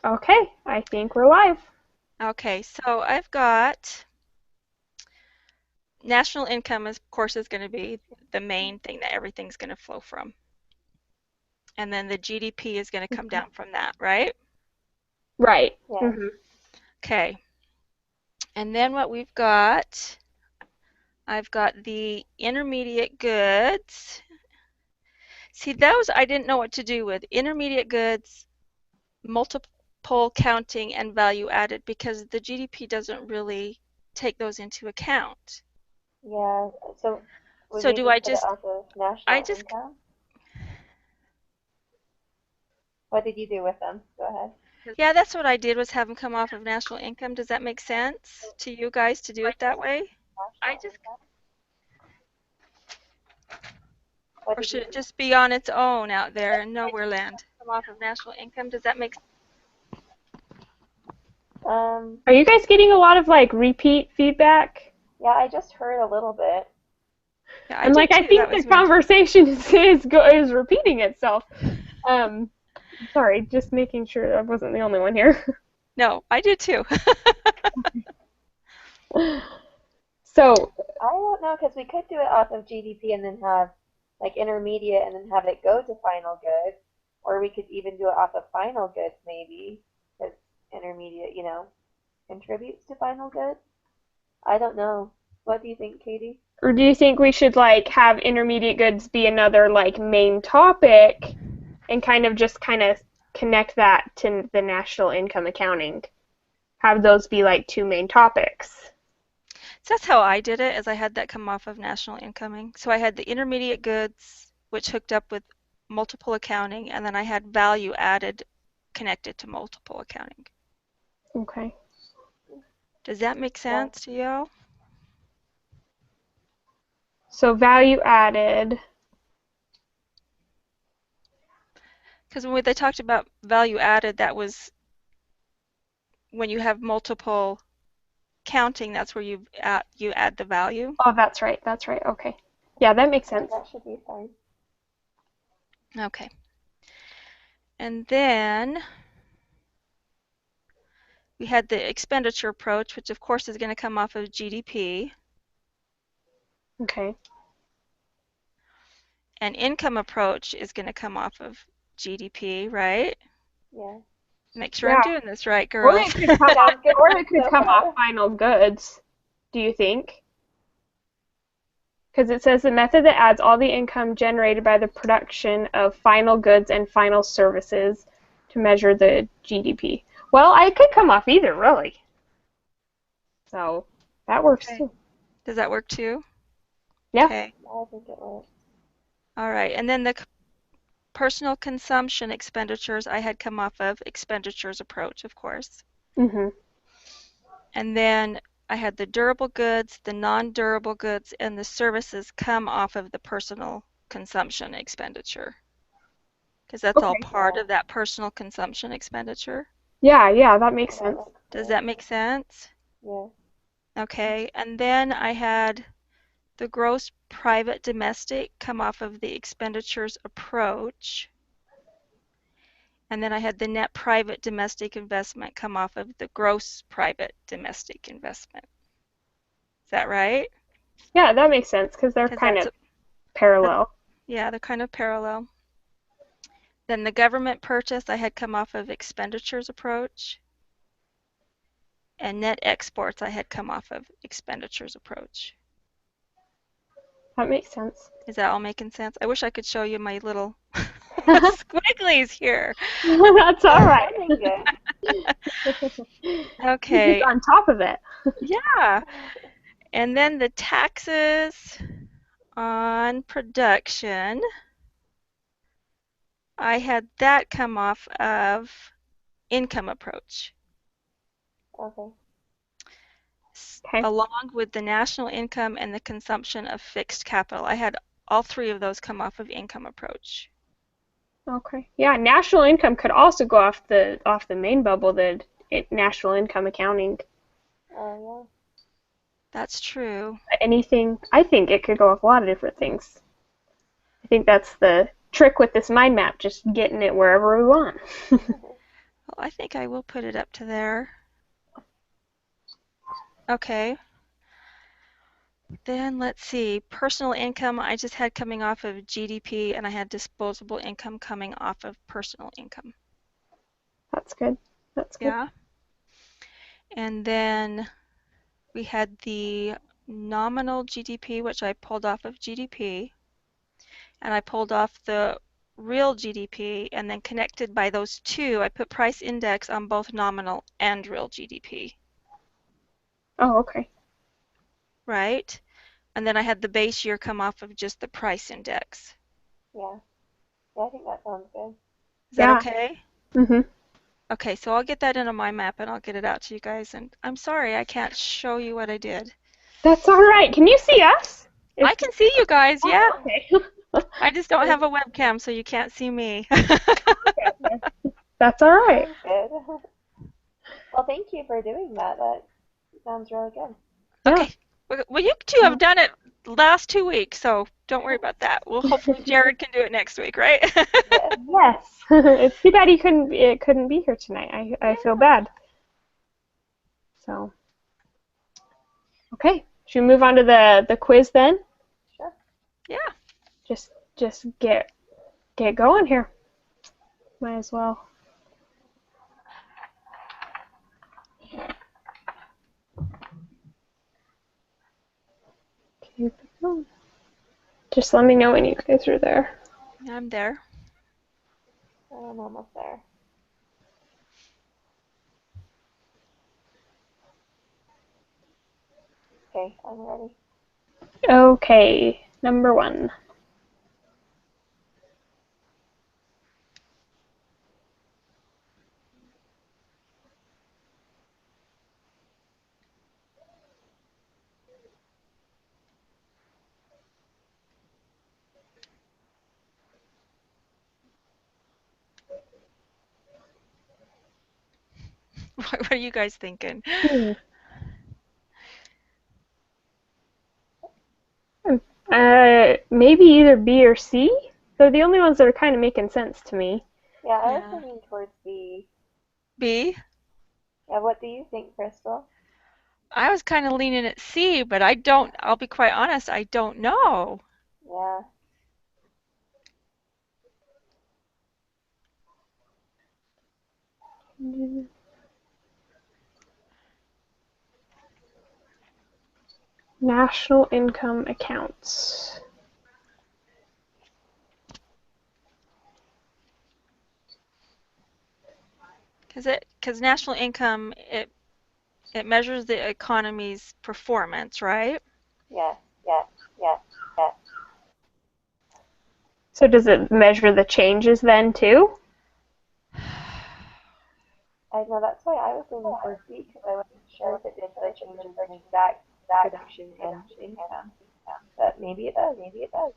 Okay, I think we're live. Okay, so I've got national income, of course, is going to be the main thing that everything's going to flow from. And then the GDP is going to come down from that, right? Right. Yeah. hmm Okay. And then what I've got the intermediate goods. See, those I didn't know what to do with. Intermediate goods, multiple counting, and value added because the GDP doesn't really take those into account. Yeah. So would So we do I just put it just, off of I national just income? What did you do with them? Go ahead. Yeah, that's what I did was have them come off of national income. Does that make sense to you guys to do it that way? National income? What Or did you should it just be on its own out there in nowhere land? Come off of national income? Does that make sense? do? Are you guys getting a lot of like repeat feedback? Yeah, I just heard a little bit. Yeah, I And did like I too. That think the was weird. conversation is repeating itself. Um, Sorry, just making sure I wasn't the only one here. No, I did too. So, I don't know because we could do it off of GDP and then have like intermediate and then have it go to final goods, or we could even do it off of final goods maybe because intermediate, contributes to final goods. I don't know. What do you think, Katie? or do you think we should like have intermediate goods be another like main topic and kind of connect that to the national income accounting? Have those be like two main topics? So that's how I did it, is I had that come off of national incoming. So I had the intermediate goods, which hooked up with multiple accounting, and then I had value added connected to multiple accounting. Okay. Does that make Yeah. sense to you? So value added. Because when they talked about value added, that was when you have multiple counting, that's where you add the value. Oh, that's right. That's right. Okay. Yeah, that makes Yeah, sense. that should be fine. Okay. And then we had the expenditure approach, which of course is going to come off of GDP. Okay. And income approach is going to come off of GDP, right? Yeah. Make sure I'm Yeah. doing this right, Or girls. it could come off, Sounds good to or me it could so come off far. final goods. Do you think? Because it says the method that adds all the income generated by the production of final goods and final services to measure the GDP. Well, I could come off either, really. So that works Okay. too. Does that work too? Yeah. Okay. I think it works. All right. And then the personal consumption expenditures I had come off of expenditures approach, of course. Mhm. And then I had the durable goods, the non-durable goods, and the services come off of the personal consumption expenditure. Because that's all Okay. part Yeah. of that personal consumption expenditure. Yeah, yeah, that Yeah, makes that sense. looks Does good. that make sense? Yeah. Okay. And then I had the gross private domestic come off of the expenditures approach. And then I had the net private domestic investment come off of the gross private domestic investment. Is that right? Yeah, that makes sense because they're Because kind that's, of parallel. yeah, they're kind of parallel. Then the government purchase I had come off of expenditures approach. And net exports I had come off of expenditures approach. That makes sense. Is that all making sense? I wish I could show you my little squigglies here. That's all That's right. sounding good. You're just Okay, on top of it. yeah. And then the taxes on production, I had that come off of income approach, Okay. Okay. along with the national income and the consumption of fixed capital. I had all three of those come off of income approach. Okay. Yeah, national income could also go off the main bubble, national income accounting. Oh That's true. Anything, I think it could go off a lot of different things. I think that's the trick with this mind map, just getting it wherever we want. yeah. Well, I think I will put it up to there. Okay. Then let's see, personal income I just had coming off of GDP, and I had disposable income coming off of personal income. That's good. That's good. Yeah. And then we had the nominal GDP, which I pulled off of GDP, and I pulled off the real GDP, and then connected by those two, I put price index on both nominal and real GDP, Oh, okay. right? And then I had the base year come off of just the price index. Yeah. Yeah, I think that sounds good. Is that Yeah. okay? Mm-hmm. Okay, so I'll get that into my map and I'll get it out to you guys. And I'm sorry I can't show you what I did. That's all right. Can you see us? I can see you guys, yeah. Okay. I just don't have a webcam, so you can't see me. That's all right. Sounds good. Well, thank you for doing that. That sounds really good. Yeah. Okay. Well, you two have done it last 2 weeks, so don't worry about that. Well, hopefully Jared can do it next week, right? Yes. Yes. It's too bad he couldn't be here tonight. I feel bad. So. Okay. Should we move on to the quiz then? Sure. Yeah. Just get going here. Might as well. Keep it going. Just let me know when you guys are there. I'm there. I'm almost there. Okay, I'm ready. Okay. Number 1. What are you guys thinking? Maybe either B or C. They're the only ones that are kind of making sense to me. Yeah, I was Yeah. leaning towards B. B? Yeah, what do you think, Crystal? I was kind of leaning at C, but I'll be quite honest, I don't know. Yeah. National income accounts. Because national income, it measures the economy's performance, right? Yes, yes, yes, yes. So does it measure the changes then too? I know that's why I was leaning towards B because I wasn't sure if it did the changes in exact production and income. But maybe it does. Maybe it does.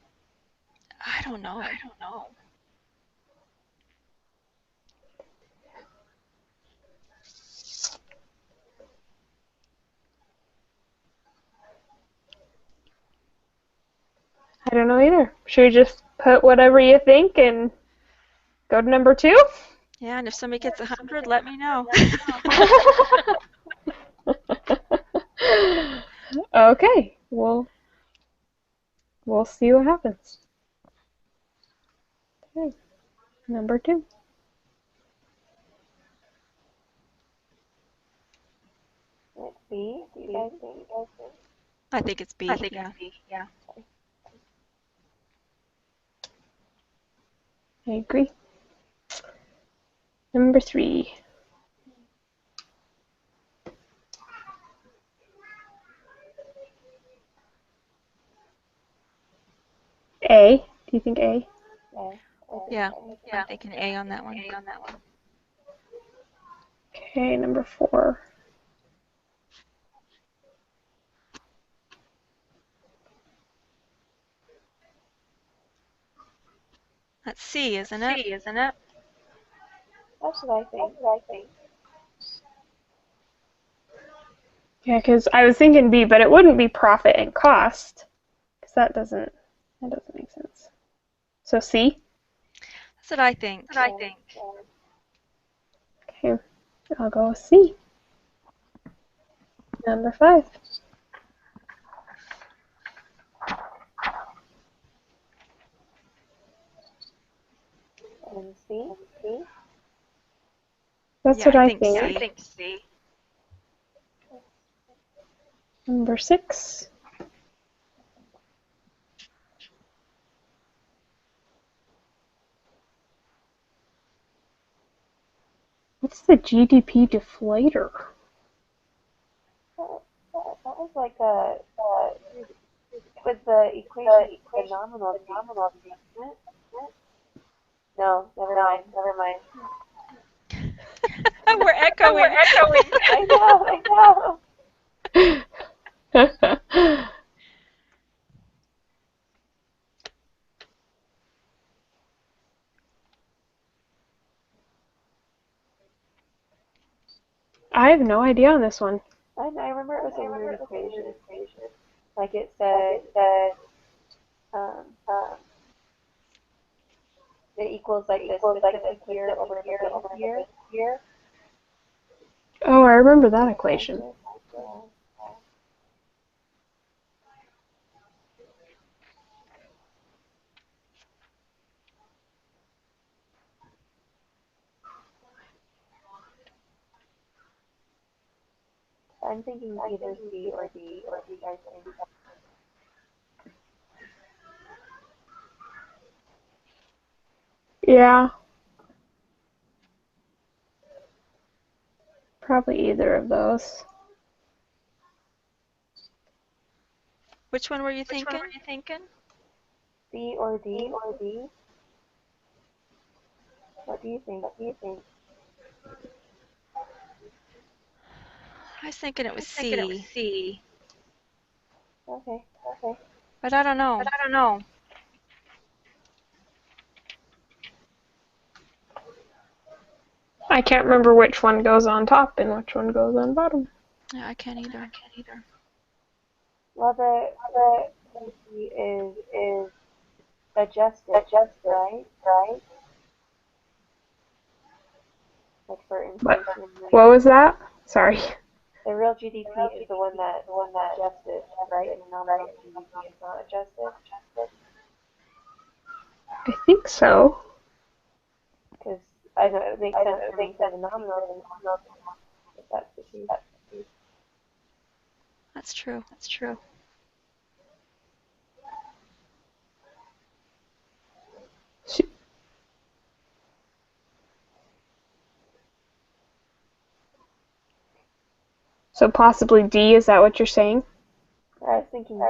I don't know. I don't know. I don't know either. Should we just put whatever you think and go to number 2? Yeah, and if somebody gets 100, let me know. Okay, we'll see what happens. Okay, number 2. It's B. Do you guys think? I think it's B. I think Yeah. it's B. Yeah. I agree. Number 3. A. Do you think A? Yeah. Yeah. I'm thinking A on that one. A on that one. Okay, number 4. That's C, isn't C, it? isn't it? That's what I think. That's what I think. Yeah, because I was thinking B, but it wouldn't be profit and cost, because that doesn't make sense. So C. That's what I think. That's what I think. Okay, I'll go with C. Number 5. And C? That's Yeah, what I I think think. C. Number 6. What's the GDP deflator? That was like it was the equation for the nominal GDP, isn't it? No, never mind. We're echoing. I know. I have no idea on this one. I remember it was a weird equation. Like it said, um, it equals like this specific year over the base year. Oh, I remember that equation. Yeah. I'm thinking either C or D. What do you guys think? Yeah. Probably either of those. Which one were you thinking? C or D? What do you think? I was thinking it was C, Okay. but I don't know. I can't remember which one goes on top and which one goes on bottom. Yeah, I can't either. Well, the GDP is adjusted, right? Like for What? inflation. What was that? Sorry. The real GDP is the one that's adjusted, right? And the nominal GDP is not adjusted. I think so. Because I know it makes sense for me for the nominal, if that's the case. That's true. So possibly D, is that what you're saying? I was thinking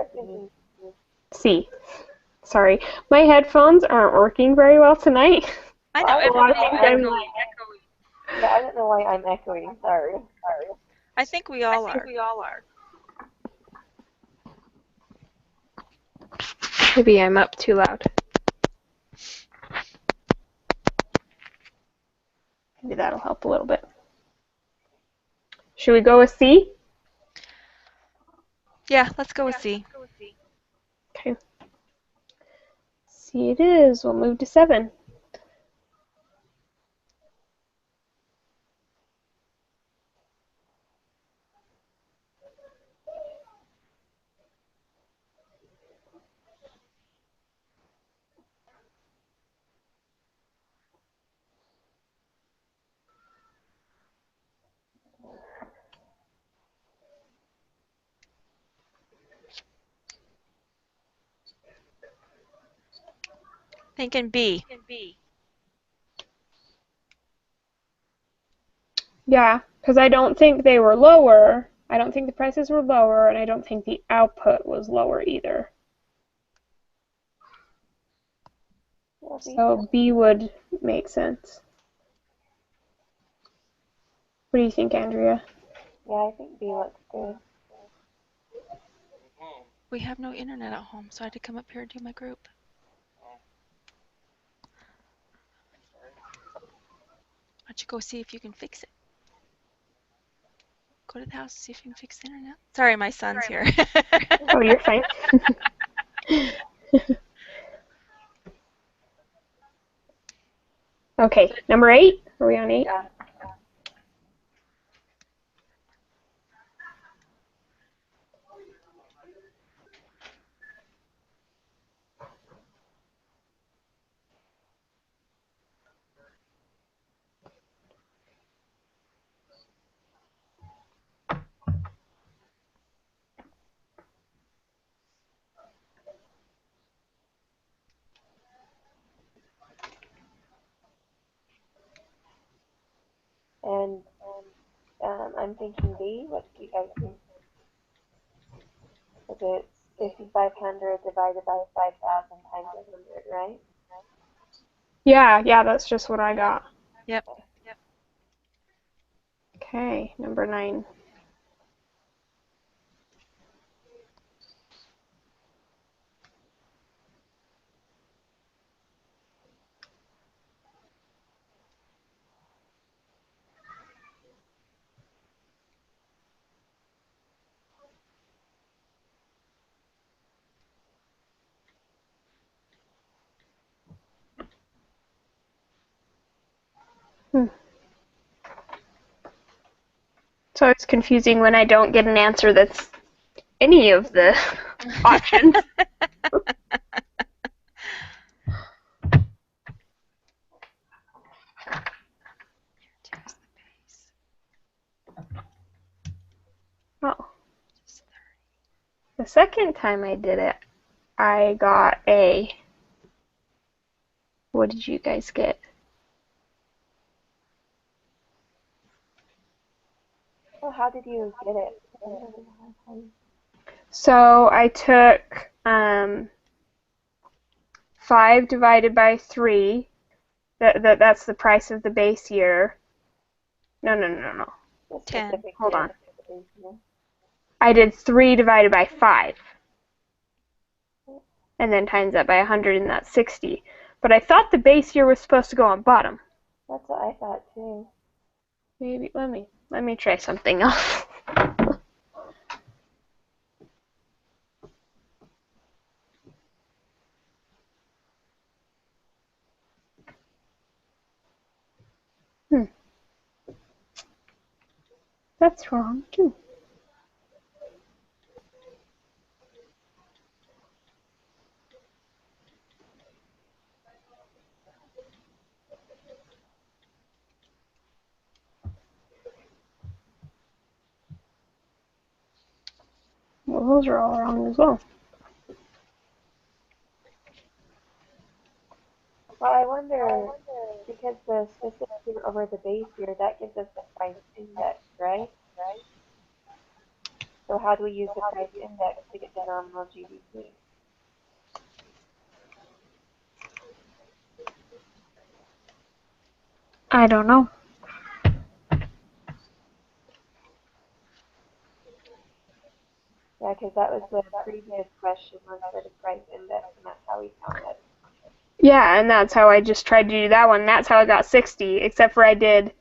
C. Sorry. My headphones aren't working very well tonight. I know I don't everybody's know. echoing. Yeah, I don't know why I'm echoing. Sorry. I think we all are. Maybe I'm up too loud. Maybe that'll help a little bit. Should we go with C? Yeah, let's go with C. Okay. C it is. We'll move to 7. Thinking B. Yeah, because I don't think they were lower. I don't think the prices were lower, and I don't think the output was lower either. So B would make sense. What do you think, Andrea? Yeah, I think B looks good. We have no internet at home, so I had to come up here and do my group. Why don't you go see if you can fix it? Go to the house, see if you can fix the internet. Sorry, my son's here. Oh, you're fine. Okay, number 8. Are we on 8? Yeah. And I'm thinking B. What do you guys think? Because it's 5,500 divided by 5,000 times 100, right? Yeah, that's just what I got. Yep. Okay, number 9. Hmm. So it's confusing when I don't get an answer that's any of the options. There's the base. Oh, Just 30. the second time I did it, I got a. What did you guys get? Well, how did you get it? I'm having a hard time. So I took 5 divided by 3. That's the price of the base year. No. The 10. specific Hold year. on. The base year. I did 3 divided by 5. And then times that by 100, and that's 60. But I thought the base year was supposed to go on bottom. That's what I thought too. Maybe let me try something else. Hmm. That's wrong too. Well, those are all wrong as well. Well, I wonder, because the specific year over the base year, that gives us the price index, right? So how do we use the price index to get the nominal GDP? I don't know. Yeah, because that was the previous question was for the price index, and that's how we found it. Yeah, and that's how I just tried to do that one. That's how I got 60, except for I did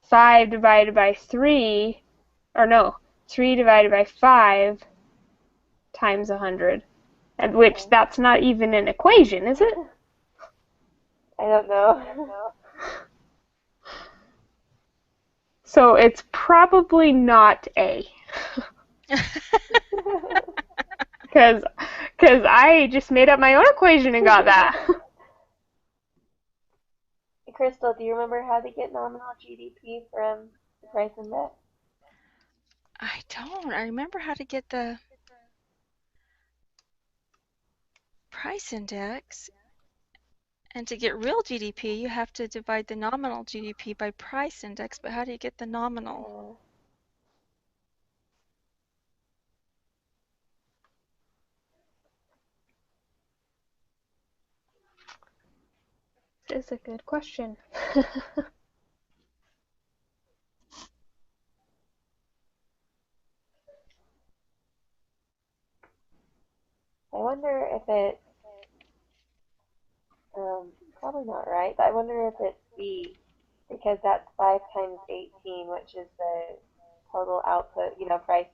5 divided by 3, or no, 3 divided by 5 times 100, and which Okay. that's not even an equation, is it? I don't know. So it's probably not A, because I just made up my own equation and got that. Crystal, do you remember how to get nominal GDP from the price index? I don't. I remember how to get the price index. And to get real GDP, you have to divide the nominal GDP by price index. But how do you get the nominal? Uh, This is a good question. I wonder if it's probably not right, but I wonder if it's B, because that's 5 times 18, which is the total output, price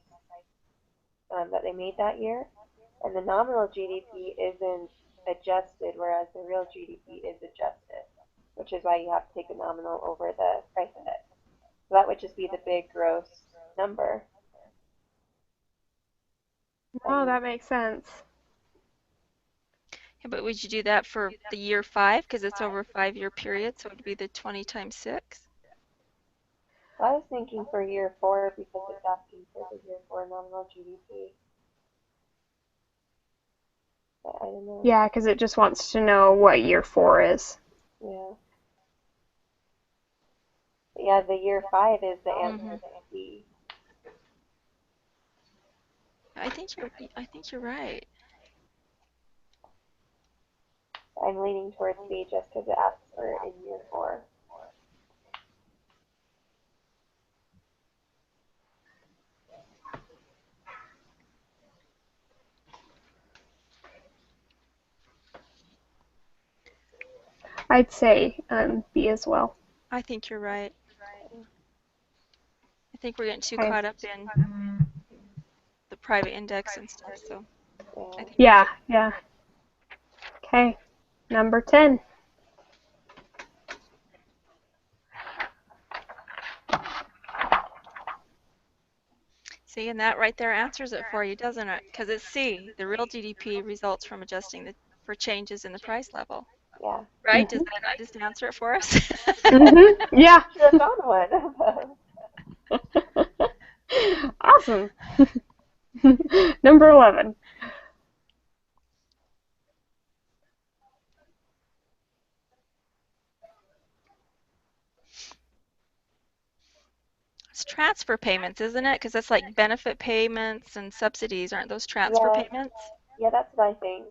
that they made that year. And the nominal GDP isn't adjusted, whereas the real GDP is adjusted, which is why you have to take the nominal over the price index. So that would just be the big gross number. Oh, that makes sense. Yeah, but would you do that for the year 5? Because it's over a 5-year period, so it would be the 20 times 6. So I was thinking for year 4 because it's asking for the year 4 nominal GDP. But I don't know. Yeah, because it just wants to know what year 4 is. Yeah. yeah, the year 5 is the Hmm. answer to C. I think you're right. I'm leaning towards B just because it asks for it in year 4. I'd say B as well. I think you're right. I think we're getting too Okay. caught up in the private index and stuff, so I Yeah. think you're Yeah, right. yeah. Okay. Number 10. See, and that right there answers it for you, doesn't it? Because it's C. The real GDP results from adjusting for changes in the price level. Yeah. Right? Does Mhm. that not just answer it for us? Mhm. Yeah. Should have found one. Awesome. Number 11. It's transfer payments, isn't it? Because that's like benefit payments and subsidies. Aren't those transfer Yeah, payments? yeah, that's what I think.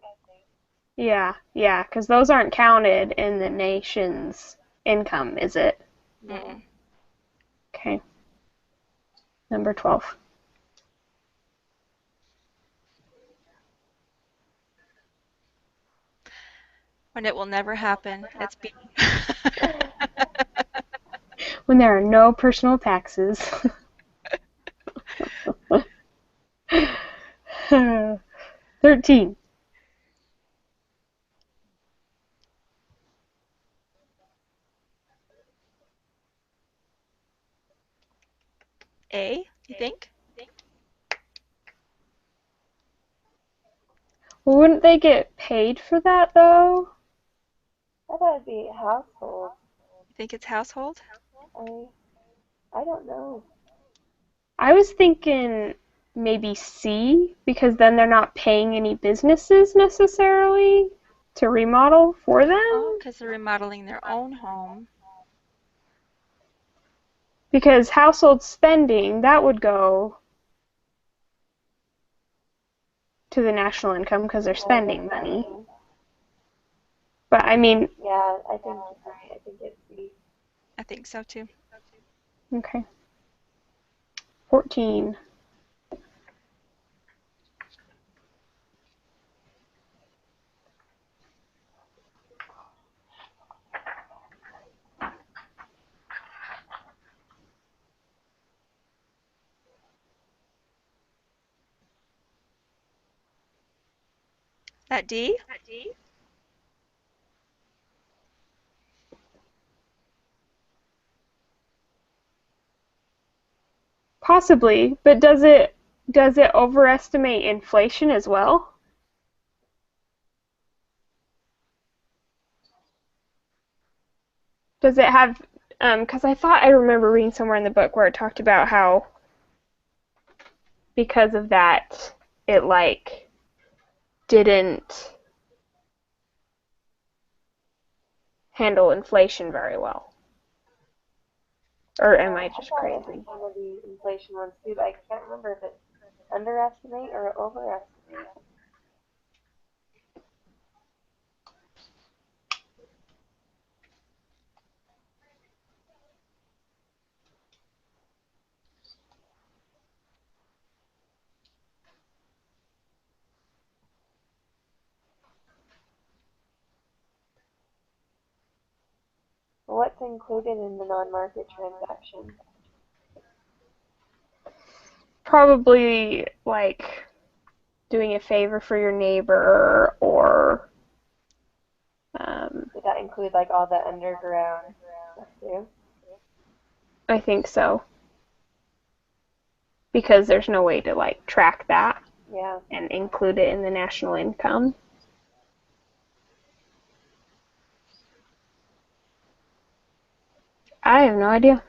Yeah, yeah, because those aren't counted in the nation's income, is it? No. Mm-mm. Okay. Number 12. When it will never happen. It's B. When there are no personal taxes. 13. A, you think? Well, wouldn't they get paid for that though? I thought it'd be household. You think it's household? I I don't know. I was thinking maybe C, because then they're not paying any businesses necessarily to remodel for Oh, them. because they're remodeling their own home. Because household spending, that would go to the national income because they're Yeah, I guess spending so money. too. But I mean, Yeah, I think you're right. I think it's C. I think so too. okay. 14. That D? Possibly, but does it overestimate inflation as well? Does it have because I thought I remember reading somewhere in the book where it talked about how because of that it like didn't handle inflation very well. Or am Yeah, I I just thought it crazy? was one of the inflation ones too, but I can't remember if it's underestimate or overestimate. What's included in the non-market transaction? Probably like doing a favor for your neighbor or Would that include like all the underground stuff too? I think so because there's no way to like track that Yeah. and include it in the national income. I have no idea.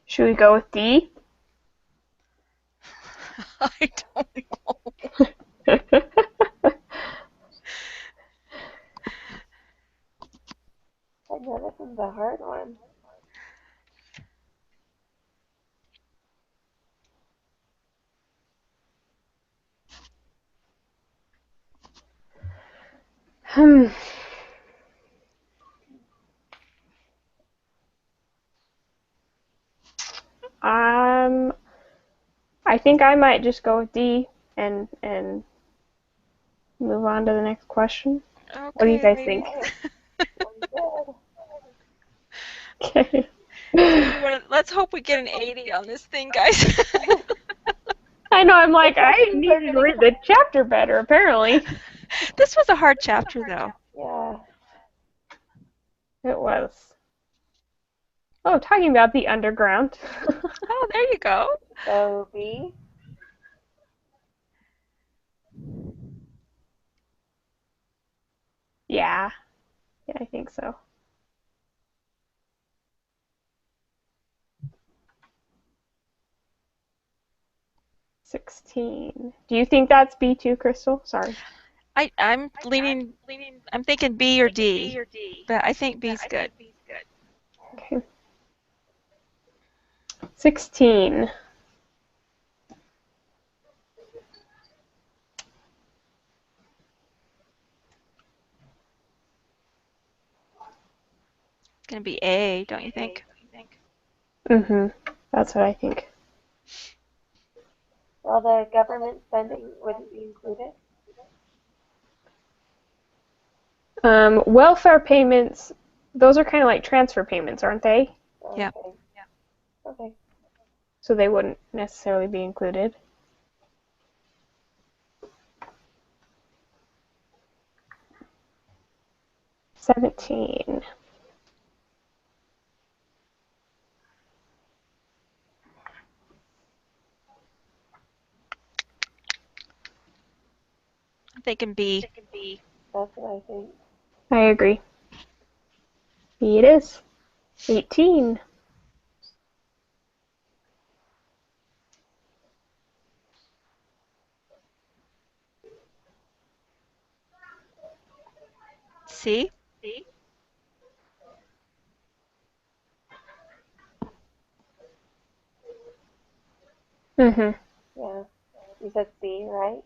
Should we go with D? I don't know. I know this one's a hard one. Hmm. Um, I think I might just go with D and move on to the next question. What do you Okay, guys think? maybe. Sounds Okay. Do we want to, let's hope we get an 80 on this thing, guys. I know, I'm like, I good. needed to read the chapter better, apparently. This was a hard chapter, though. Yeah. It was. Oh, talking about the underground. Oh, there you go. So B. Yeah. Yeah, I think so. 16. Do you think that's B2, Crystal? Sorry. I'm I'm thinking B or D, but I think B's good. Okay. 16. It's going to be A, don't you think? Mm-hmm. That's what I think. Well, the government spending wouldn't be included. Welfare payments, those are kind of like transfer payments, aren't they? Yeah. Okay. Okay. So they wouldn't necessarily be included. $17. I'm thinking B. That's what I think. I agree. B it is. 18. C? Mm-hmm. Yeah. You said C, right?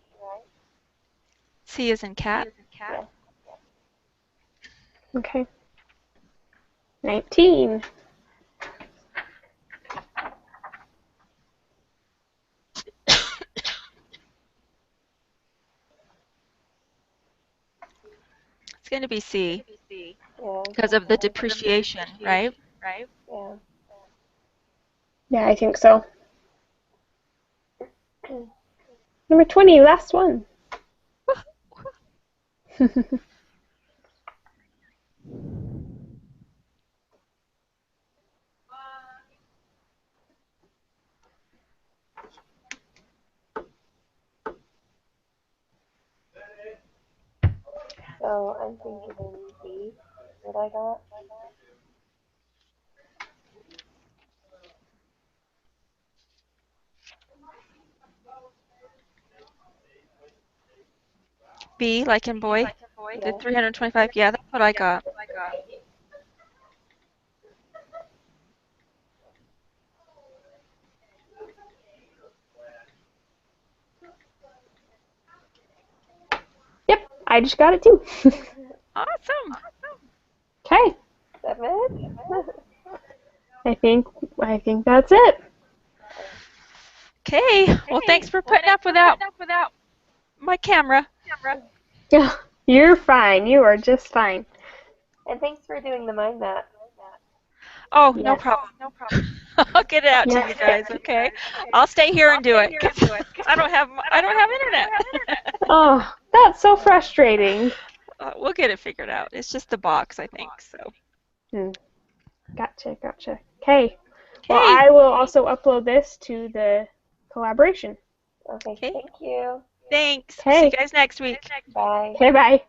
C is in cat? Yeah. Okay. 19. It's going to be C Yeah. because of the depreciation, right? Yeah. Yeah, I think so. Number 20, last one. So I'm thinking B. What I got? B, like in boy? The Yeah. 325? Yeah, that's what I got. Yep, I just got it too. Awesome. Okay, Is that it? I think that's it. Okay. Well, thanks for putting up without my camera. Yeah, you're fine. You are just fine. And thanks for doing the mind map. Oh, no Yes. problem. I'll get it out to you Yes. guys, okay? I'll stay here and do it 'cause I don't have internet. Oh, that's so frustrating. We'll get it figured out. It's just the box, I think. So, Hmm. Gotcha. Okay. Well, okay. I will also upload this to the collaboration. Okay. Okay. Thank you. Thanks. See you Okay. guys next week. Bye. Okay, bye.